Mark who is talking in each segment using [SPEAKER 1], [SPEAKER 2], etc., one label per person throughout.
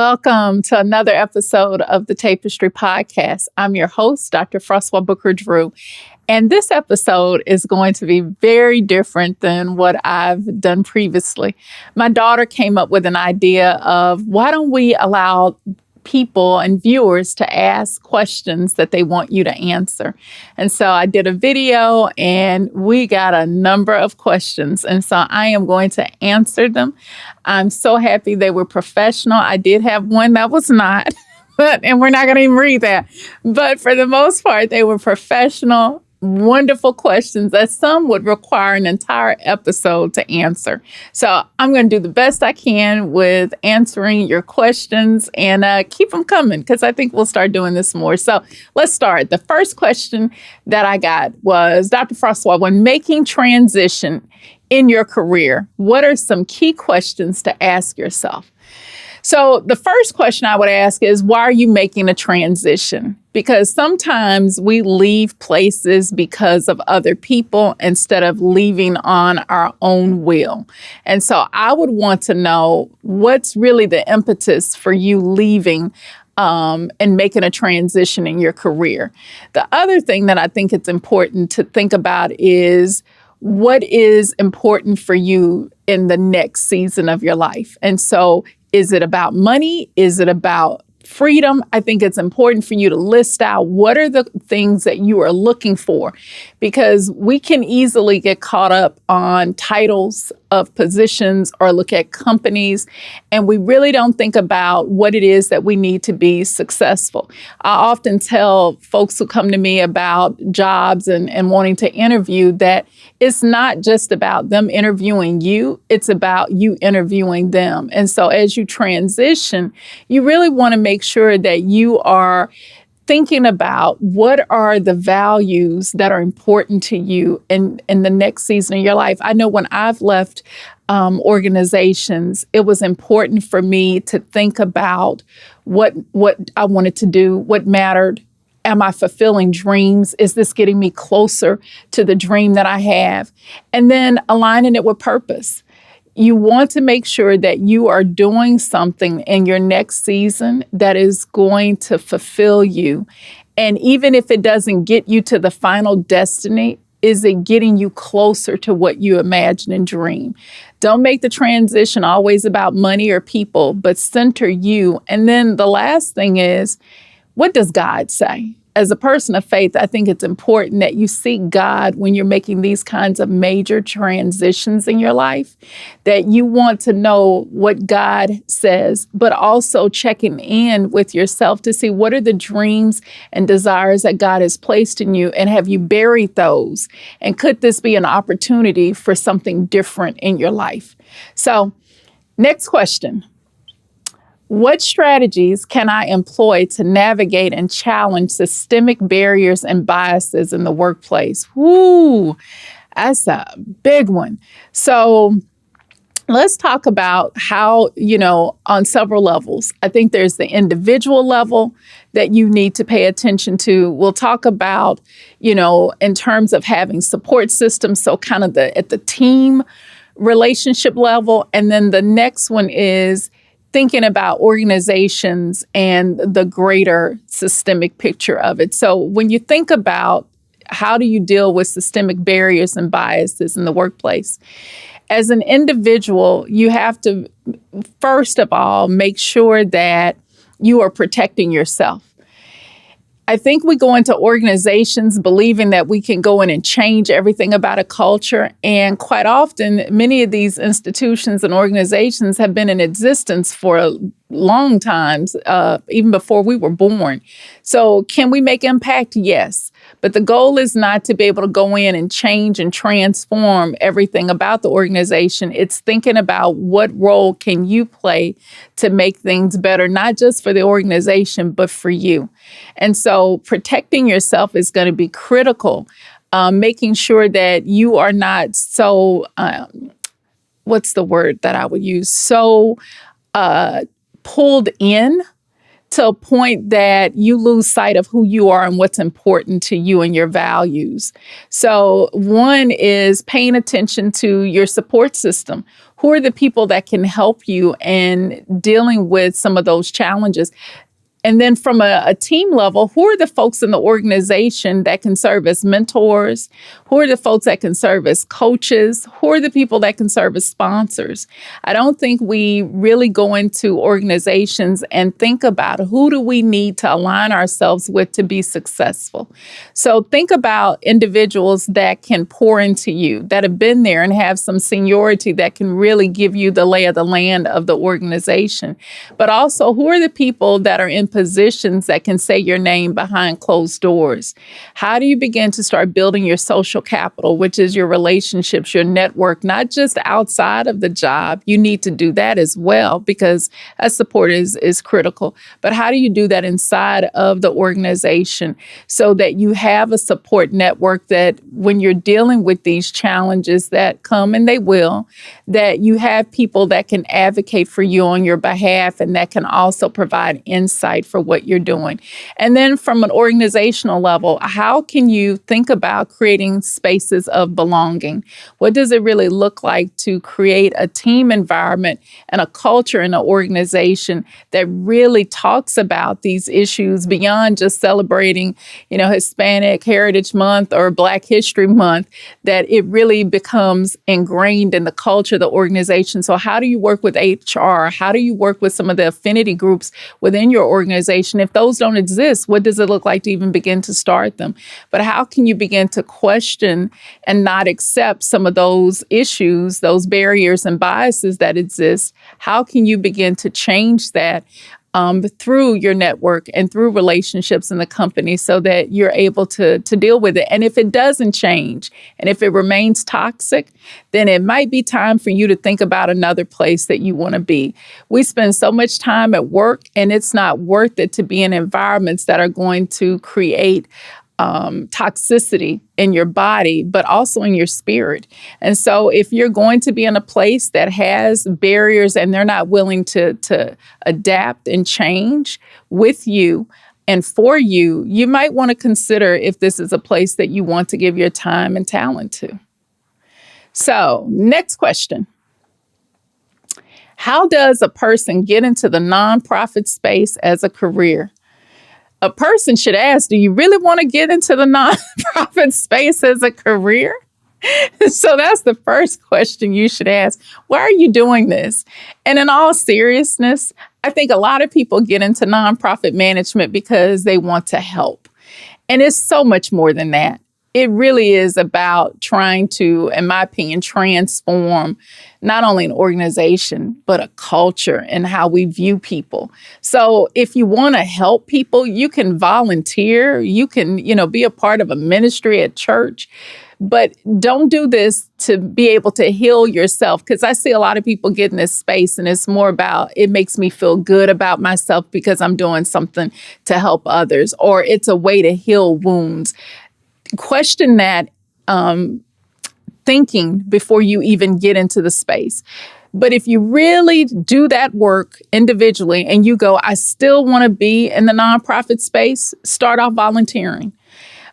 [SPEAKER 1] Welcome to another episode of the Tapestry podcast. I'm your host, Dr. Froswá Drew, and this episode is going to be very different than what I've done previously. My daughter came up with an idea of why don't we allow people and viewers to ask questions that they want you to answer. And so I did a video and we got a number of questions. And so I am going to answer them. I'm so happy they were professional. I did have one that was not, and we're not going to even read that. But for the most part, they were professional, wonderful questions that some would require an entire episode to answer. So I'm going to do the best I can with answering your questions and keep them coming because I think we'll start doing this more. So let's start. The first question that I got was, Dr. Froswá, when making transition in your career, what are some key questions to ask yourself? So the first question I would ask is, why are you making a transition? Because sometimes we leave places because of other people instead of leaving on our own will. And so I would want to know what's really the impetus for you leaving and making a transition in your career. The other thing that I think it's important to think about is what is important for you in the next season of your life. And so is it about money? Is it about freedom? I think it's important for you to list out what are the things that you are looking for, because we can easily get caught up on titles of positions or look at companies, and we really don't think about what it is that we need to be successful. I often tell folks who come to me about jobs and wanting to interview that it's not just about them interviewing you, it's about you interviewing them. And so as you transition, you really want to make sure that you are thinking about what are the values that are important to you in the next season of your life. I know when I've left organizations, it was important for me to think about what I wanted to do, what mattered. Am I fulfilling dreams? Is this getting me closer to the dream that I have? And then aligning it with purpose. You want to make sure that you are doing something in your next season that is going to fulfill you. And even if it doesn't get you to the final destiny, is it getting you closer to what you imagine and dream? Don't make the transition always about money or people, but center you. And then the last thing is, what does God say? As a person of faith, I think it's important that you seek God when you're making these kinds of major transitions in your life, that you want to know what God says, but also checking in with yourself to see what are the dreams and desires that God has placed in you, and have you buried those? And could this be an opportunity for something different in your life? So, next question. What strategies can I employ to navigate and challenge systemic barriers and biases in the workplace? Woo, that's a big one. So let's talk about how, on several levels. I think there's the individual level that you need to pay attention to. We'll talk about, in terms of having support systems, so kind of at the team relationship level. And then the next one is thinking about organizations and the greater systemic picture of it. So when you think about how do you deal with systemic barriers and biases in the workplace, as an individual, you have to, first of all, make sure that you are protecting yourself. I think we go into organizations believing that we can go in and change everything about a culture. And quite often, many of these institutions and organizations have been in existence for long times, even before we were born. So can we make impact? Yes. But the goal is not to be able to go in and change and transform everything about the organization. It's thinking about what role can you play to make things better, not just for the organization, but for you. And so protecting yourself is going to be critical, making sure that you are not so, what's the word that I would use? So pulled in to a point that you lose sight of who you are and what's important to you and your values. So one is paying attention to your support system. Who are the people that can help you in dealing with some of those challenges? And then from a team level, who are the folks in the organization that can serve as mentors? Who are the folks that can serve as coaches? Who are the people that can serve as sponsors? I don't think we really go into organizations and think about who do we need to align ourselves with to be successful. So think about individuals that can pour into you, that have been there and have some seniority that can really give you the lay of the land of the organization. But also, who are the people that are in positions that can say your name behind closed doors? How do you begin to start building your social capital, which is your relationships, your network, not just outside of the job? You need to do that as well, because that support is critical. But how do you do that inside of the organization so that you have a support network that when you're dealing with these challenges that come, and they will, that you have people that can advocate for you on your behalf and that can also provide insight for what you're doing? And then from an organizational level, how can you think about creating spaces of belonging? What does it really look like to create a team environment and a culture in an organization that really talks about these issues beyond just celebrating, Hispanic Heritage Month or Black History Month, that it really becomes ingrained in the culture of the organization? So how do you work with HR? How do you work with some of the affinity groups within your organization? If those don't exist, what does it look like to even begin to start them? But how can you begin to question and not accept some of those issues, those barriers and biases that exist? How can you begin to change that through your network and through relationships in the company so that you're able to deal with it? And if it doesn't change, and if it remains toxic, then it might be time for you to think about another place that you want to be. We spend so much time at work, and it's not worth it to be in environments that are going to create toxicity in your body, but also in your spirit. And so if you're going to be in a place that has barriers and they're not willing to adapt and change with you and for you, you might want to consider if this is a place that you want to give your time and talent to. So, next question. How does a person get into the nonprofit space as a career? A person should ask, do you really want to get into the nonprofit space as a career? So that's the first question you should ask. Why are you doing this? And in all seriousness, I think a lot of people get into nonprofit management because they want to help. And it's so much more than that. It really is about trying to, in my opinion, transform not only an organization, but a culture and how we view people. So if you want to help people, you can volunteer, you can, be a part of a ministry at church, but don't do this to be able to heal yourself. Because I see a lot of people get in this space and it's more about, it makes me feel good about myself because I'm doing something to help others, or it's a way to heal wounds. Question that thinking before you even get into the space. But if you really do that work individually and you go, I still want to be in the nonprofit space, start off volunteering.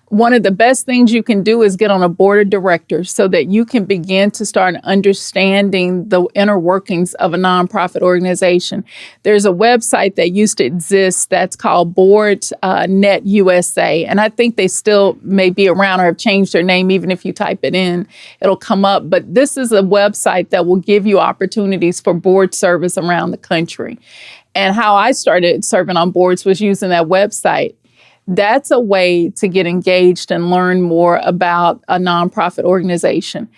[SPEAKER 1] One of the best things you can do is get on a board of directors so that you can begin to start understanding the inner workings of a nonprofit organization. There's a website that used to exist that's called Board.net USA, and I think they still may be around or have changed their name. Even if you type it in, it'll come up. But this is a website that will give you opportunities for board service around the country. And how I started serving on boards was using that website. That's a way to get engaged and learn more about a nonprofit organization.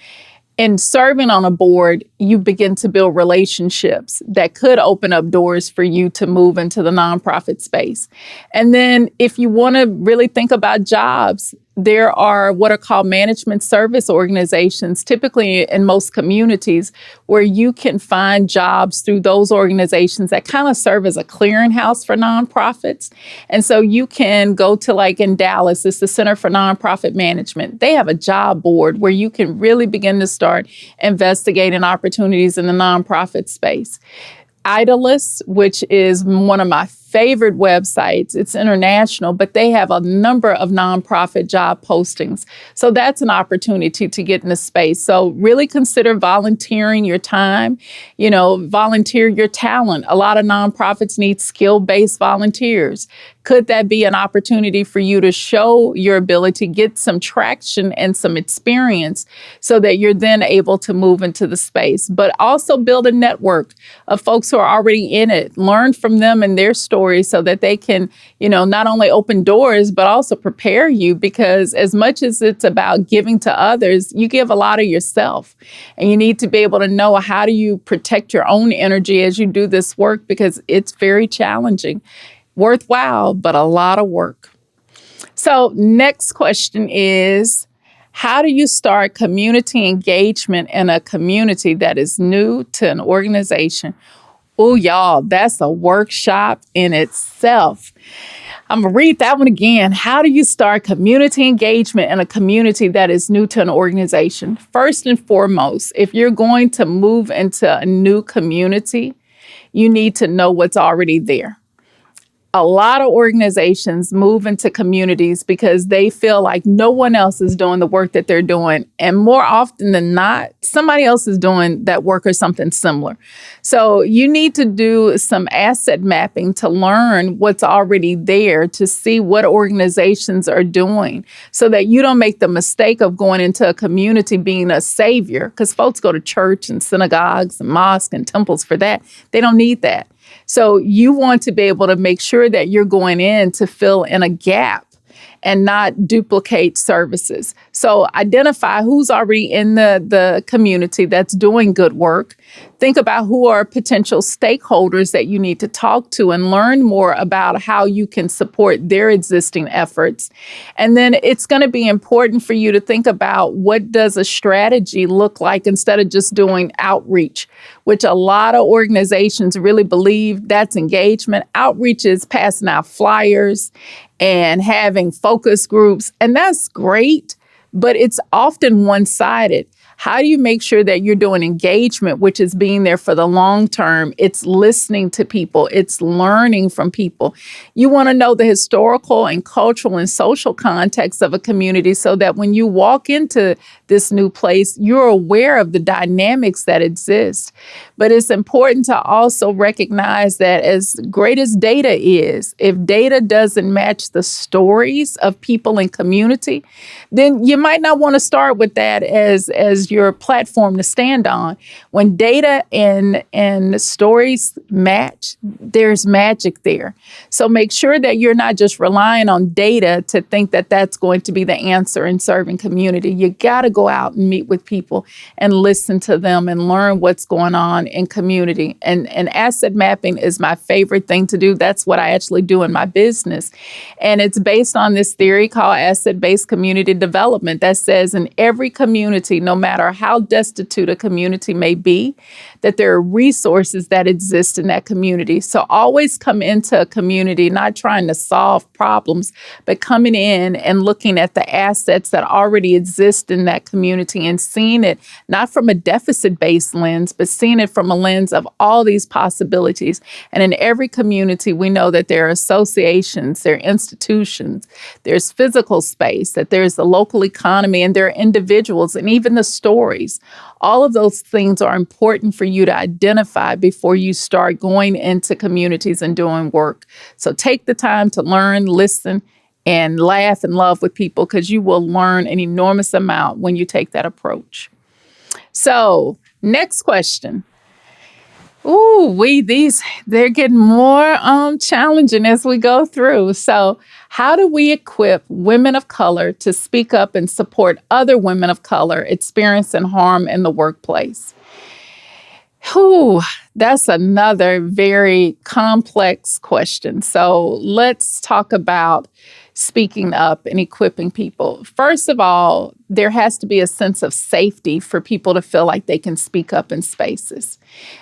[SPEAKER 1] In serving on a board, you begin to build relationships that could open up doors for you to move into the nonprofit space. And then if you want to really think about jobs, there are what are called management service organizations, typically in most communities, where you can find jobs through those organizations that kind of serve as a clearinghouse for nonprofits. And so you can go to, like in Dallas, it's the Center for Nonprofit Management. They have a job board where you can really begin to start investigating opportunities in the nonprofit space. Idlist, which is one of my favorite websites. It's international, but they have a number of nonprofit job postings. So that's an opportunity to get in the space. So really consider volunteering your time, volunteer your talent. A lot of nonprofits need skill-based volunteers. Could that be an opportunity for you to show your ability, get some traction and some experience so that you're then able to move into the space? But also build a network of folks who are already in it. Learn from them and their stories so that they can, not only open doors, but also prepare you, because as much as it's about giving to others, you give a lot of yourself. And you need to be able to know, how do you protect your own energy as you do this work, because it's very challenging. Worthwhile, but a lot of work. So next question is, how do you start community engagement in a community that is new to an organization? Oh, y'all, that's a workshop in itself. I'm going to read that one again. How do you start community engagement in a community that is new to an organization? First and foremost, if you're going to move into a new community, you need to know what's already there. A lot of organizations move into communities because they feel like no one else is doing the work that they're doing. And more often than not, somebody else is doing that work or something similar. So you need to do some asset mapping to learn what's already there, to see what organizations are doing, so that you don't make the mistake of going into a community being a savior, because folks go to church and synagogues and mosques and temples for that. They don't need that. So you want to be able to make sure that you're going in to fill in a gap and not duplicate services. So identify who's already in the community that's doing good work. Think about who are potential stakeholders that you need to talk to and learn more about how you can support their existing efforts. And then it's going to be important for you to think about, what does a strategy look like instead of just doing outreach, which a lot of organizations really believe that's engagement. Outreach is passing out flyers and having focus groups, and that's great, but it's often one-sided. How do you make sure that you're doing engagement, which is being there for the long term? It's listening to people. It's learning from people. You want to know the historical and cultural and social context of a community so that when you walk into this new place, you're aware of the dynamics that exist. But it's important to also recognize that as great as data is, if data doesn't match the stories of people in community, then you might not want to start with that as your platform to stand on. When data and stories match, there's magic there. So make sure that you're not just relying on data to think that that's going to be the answer in serving community. You got to go out and meet with people and listen to them and learn what's going on in community. And asset mapping is my favorite thing to do. That's what I actually do in my business. And it's based on this theory called asset-based community development that says in every community, no matter how destitute a community may be, that there are resources that exist in that community. So always come into a community not trying to solve problems, but coming in and looking at the assets that already exist in that community and seeing it not from a deficit-based lens, but seeing it from a lens of all these possibilities. And in every community, we know that there are associations, there are institutions, there's physical space, that there's the local economy, and there are individuals, and even the stories. All of those things are important for you to identify before you start going into communities and doing work. So take the time to learn, listen, and laugh and love with people, because you will learn an enormous amount when you take that approach. So next question. They're getting more challenging as we go through. So how do we equip women of color to speak up and support other women of color experiencing harm in the workplace? That's another very complex question. So let's talk about speaking up and equipping people. First of all, there has to be a sense of safety for people to feel like they can speak up in spaces.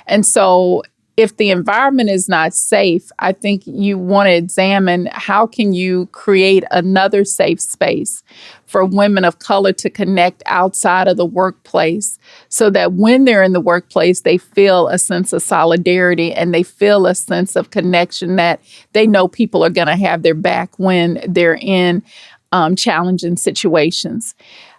[SPEAKER 1] And so if the environment is not safe, I think you want to examine how can you create another safe space for women of color to connect outside of the workplace so that when they're in the workplace, they feel a sense of solidarity and they feel a sense of connection that they know people are going to have their back when they're in challenging situations.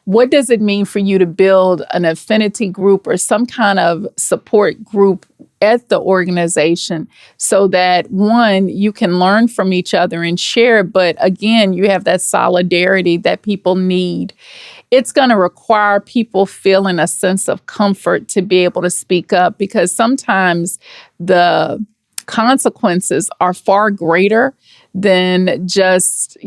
[SPEAKER 1] What does it mean for you to build an affinity group or some kind of support group at the organization so that, one, you can learn from each other and share, but again, you have that solidarity that people need? It's going to require people feeling a sense of comfort to be able to speak up, because sometimes the consequences are far greater than just,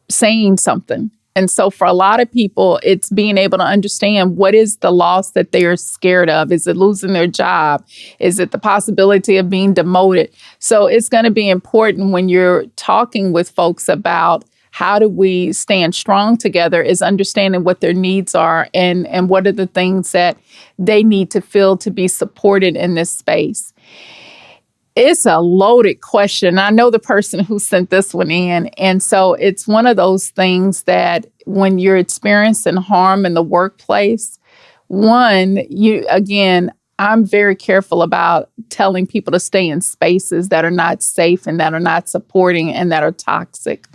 [SPEAKER 1] saying something. And so for a lot of people, it's being able to understand what is the loss that they're scared of. Is it losing their job? Is it the possibility of being demoted? So it's going to be important when you're talking with folks about how do we stand strong together, is understanding what their needs are and what are the things that they need to feel to be supported in this space. It's a loaded question. I know the person who sent this one in. And so it's one of those things that when you're experiencing harm in the workplace, I'm very careful about telling people to stay in spaces that are not safe and that are not supporting and that are toxic.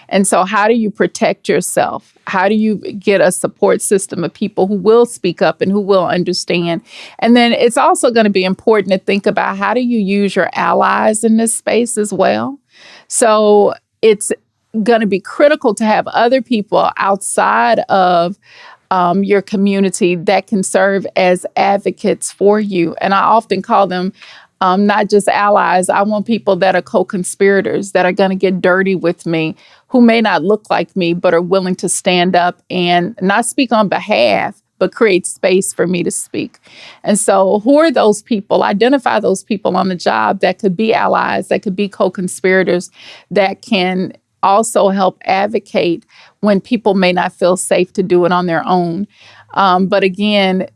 [SPEAKER 1] And so how do you protect yourself? How do you get a support system of people who will speak up and who will understand? And then it's also going to be important to think about how do you use your allies in this space as well? So it's going to be critical to have other people outside of your community that can serve as advocates for you. And I often call them not just allies. I want people that are co-conspirators, that are going to get dirty with me, who may not look like me, but are willing to stand up and not speak on behalf, but create space for me to speak. And so who are those people? Identify those people on the job that could be allies, that could be co-conspirators, that can also help advocate when people may not feel safe to do it on their own. But again,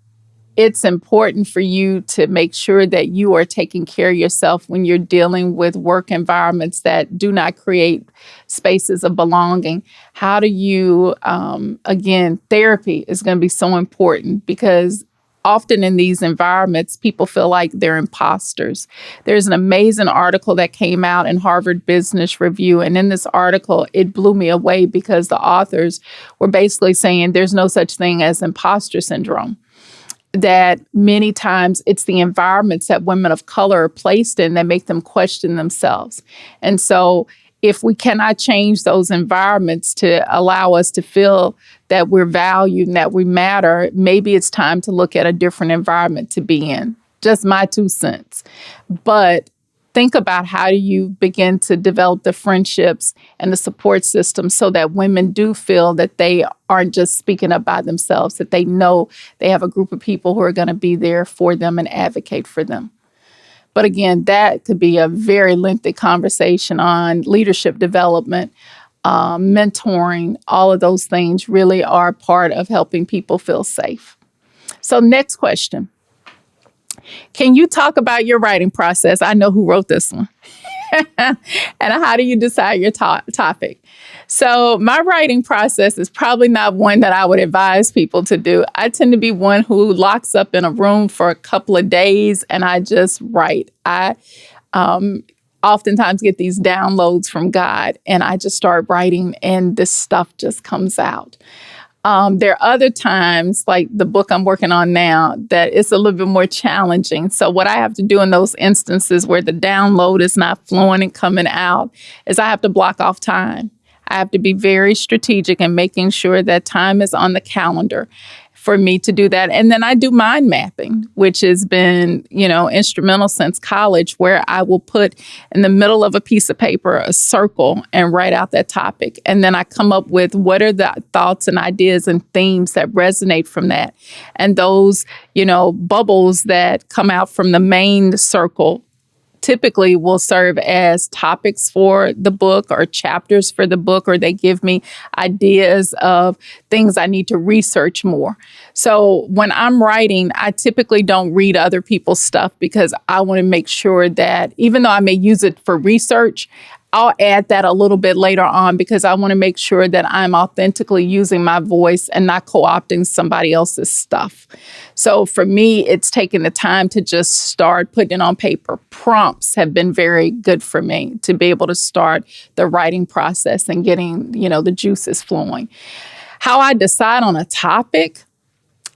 [SPEAKER 1] it's important for you to make sure that you are taking care of yourself when you're dealing with work environments that do not create spaces of belonging. How do you, therapy is going to be so important, because often in these environments, people feel like they're imposters. There's an amazing article that came out in Harvard Business Review. And in this article, it blew me away because the authors were basically saying there's no such thing as imposter syndrome. That many times it's the environments that women of color are placed in that make them question themselves. And so if we cannot change those environments to allow us to feel that we're valued and that we matter, maybe it's time to look at a different environment to be in. Just my 2 cents. But think about how do you begin to develop the friendships and the support system so that women do feel that they aren't just speaking up by themselves, that they know they have a group of people who are going to be there for them and advocate for them. But again, that could be a very lengthy conversation on leadership development, mentoring. All of those things really are part of helping people feel safe. So next question. Can you talk about your writing process? I know who wrote this one. And how do you decide your topic? So my writing process is probably not one that I would advise people to do. I tend to be one who locks up in a room for a couple of days and I just write. I oftentimes get these downloads from God and I just start writing and this stuff just comes out. There are other times, like the book I'm working on now, that it's a little bit more challenging. So what I have to do in those instances where the download is not flowing and coming out is I have to block off time. I have to be very strategic in making sure that time is on the calendar for me to do that. And then I do mind mapping, which has been, instrumental since college, where I will put in the middle of a piece of paper a circle and write out that topic. And then I come up with what are the thoughts and ideas and themes that resonate from that. And those, bubbles that come out from the main circle typically will serve as topics for the book or chapters for the book, or they give me ideas of things I need to research more. So when I'm writing, I typically don't read other people's stuff because I want to make sure that even though I may use it for research, I'll add that a little bit later on because I want to make sure that I'm authentically using my voice and not co-opting somebody else's stuff. So for me, it's taking the time to just start putting it on paper. Prompts have been very good for me to be able to start the writing process and getting, the juices flowing. How I decide on a topic,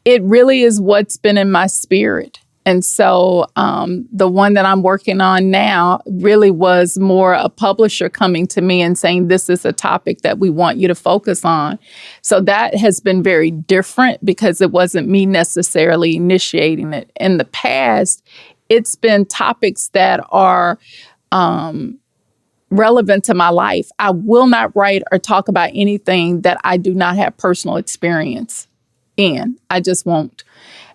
[SPEAKER 1] it really is what's been in my spirit. And so the one that I'm working on now really was more a publisher coming to me and saying, this is a topic that we want you to focus on. So that has been very different because it wasn't me necessarily initiating it. In the past, it's been topics that are relevant to my life. I will not write or talk about anything that I do not have personal experience in. I just won't.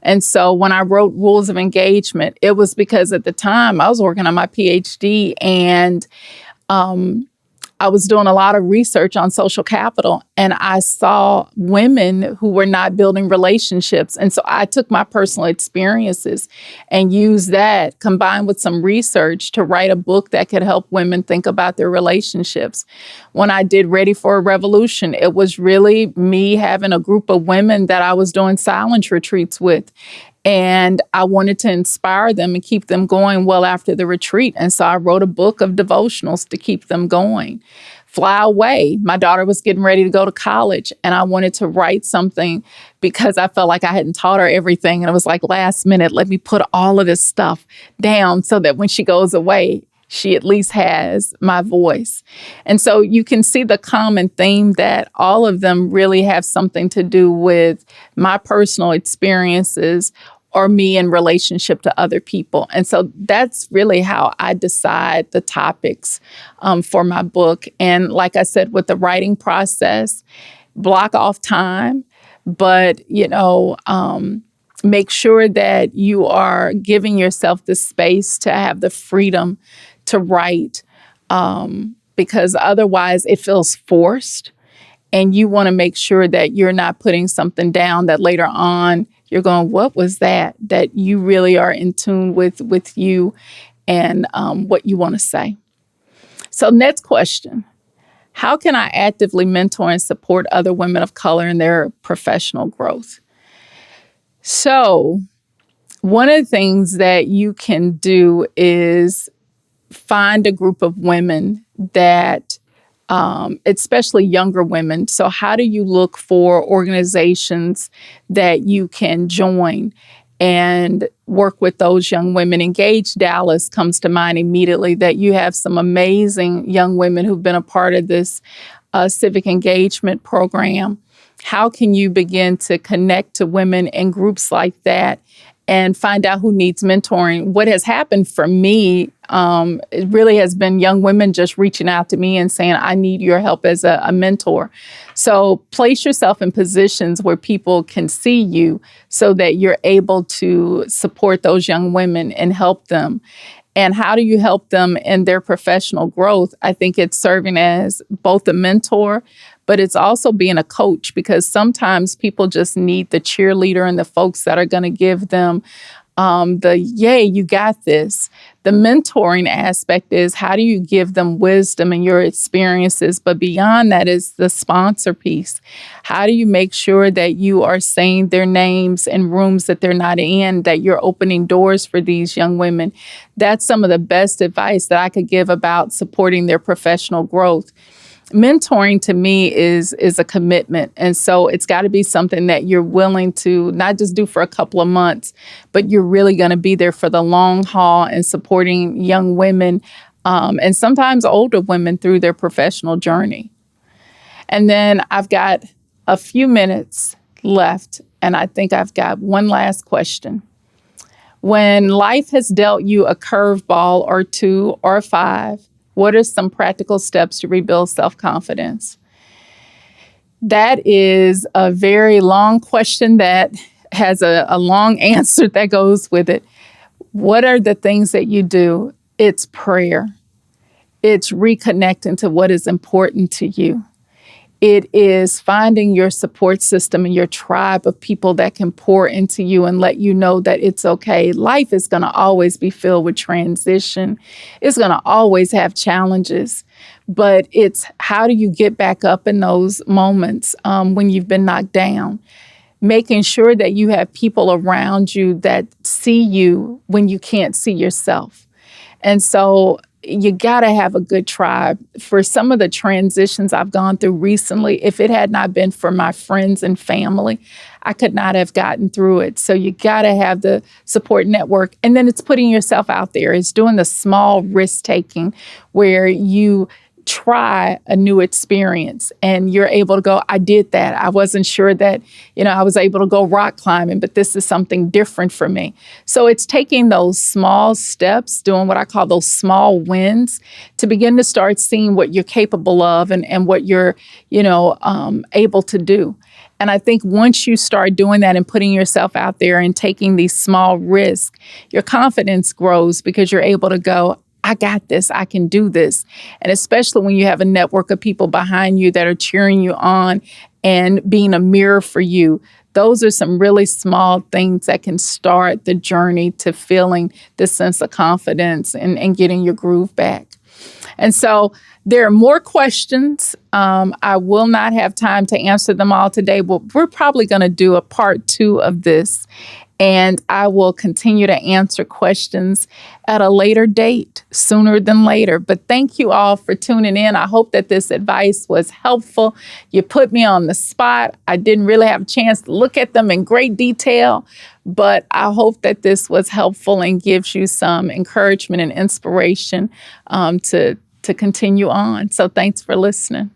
[SPEAKER 1] And so when I wrote Rules of Engagement, it was because at the time I was working on my PhD and I was doing a lot of research on social capital, and I saw women who were not building relationships. And so I took my personal experiences and used that combined with some research to write a book that could help women think about their relationships. When I did Ready for a Revolution, it was really me having a group of women that I was doing silence retreats with. And I wanted to inspire them and keep them going well after the retreat. And so I wrote a book of devotionals to keep them going. Fly Away. My daughter was getting ready to go to college, and I wanted to write something because I felt like I hadn't taught her everything. And it was like last minute, let me put all of this stuff down so that when she goes away, she at least has my voice. And so you can see the common theme that all of them really have something to do with my personal experiences or me in relationship to other people. And so that's really how I decide the topics for my book. And like I said, with the writing process, block off time, but, make sure that you are giving yourself the space to have the freedom to write, because otherwise it feels forced. And you want to make sure that you're not putting something down that later on you're going, what was that? That you really are in tune with you and what you want to say. So next question. How can I actively mentor and support other women of color in their professional growth? So one of the things that you can do is find a group of women that especially younger women. So how do you look for organizations that you can join and work with those young women? Engage Dallas comes to mind immediately, that you have some amazing young women who've been a part of this civic engagement program. How can you begin to connect to women in groups like that and find out who needs mentoring? What has happened for me, it really has been young women just reaching out to me and saying, I need your help as a mentor. So place yourself in positions where people can see you so that you're able to support those young women and help them. And how do you help them in their professional growth? I think it's serving as both a mentor, but it's also being a coach, because sometimes people just need the cheerleader and the folks that are going to give them yay, you got this. The mentoring aspect is, how do you give them wisdom and your experiences? But beyond that is the sponsor piece. How do you make sure that you are saying their names in rooms that they're not in, that you're opening doors for these young women? That's some of the best advice that I could give about supporting their professional growth. Mentoring to me is a commitment. And so it's got to be something that you're willing to not just do for a couple of months, but you're really going to be there for the long haul and supporting young women and sometimes older women through their professional journey. And then I've got a few minutes left, and I think I've got one last question. When life has dealt you a curveball or two or five, what are some practical steps to rebuild self-confidence? That is a very long question that has a long answer that goes with it. What are the things that you do? It's prayer. It's reconnecting to what is important to you. It is finding your support system and your tribe of people that can pour into you and let you know that it's okay. Life is going to always be filled with transition. It's going to always have challenges. But it's how do you get back up in those moments when you've been knocked down? Making sure that you have people around you that see you when you can't see yourself. And so you got to have a good tribe. For some of the transitions I've gone through recently, if it had not been for my friends and family, I could not have gotten through it. So you got to have the support network. And then it's putting yourself out there. It's doing the small risk taking where you try a new experience and you're able to go, I did that. I wasn't sure that, I was able to go rock climbing, but this is something different for me. So it's taking those small steps, doing what I call those small wins to begin to start seeing what you're capable of and what you're, able to do. And I think once you start doing that and putting yourself out there and taking these small risks, your confidence grows because you're able to go, I got this, I can do this. And especially when you have a network of people behind you that are cheering you on and being a mirror for you, those are some really small things that can start the journey to feeling this sense of confidence and getting your groove back. And so there are more questions. I will not have time to answer them all today, but we're probably going to do a part 2 of this. And I will continue to answer questions at a later date, sooner than later. But thank you all for tuning in. I hope that this advice was helpful. You put me on the spot. I didn't really have a chance to look at them in great detail, but I hope that this was helpful and gives you some encouragement and inspiration to continue on. So thanks for listening.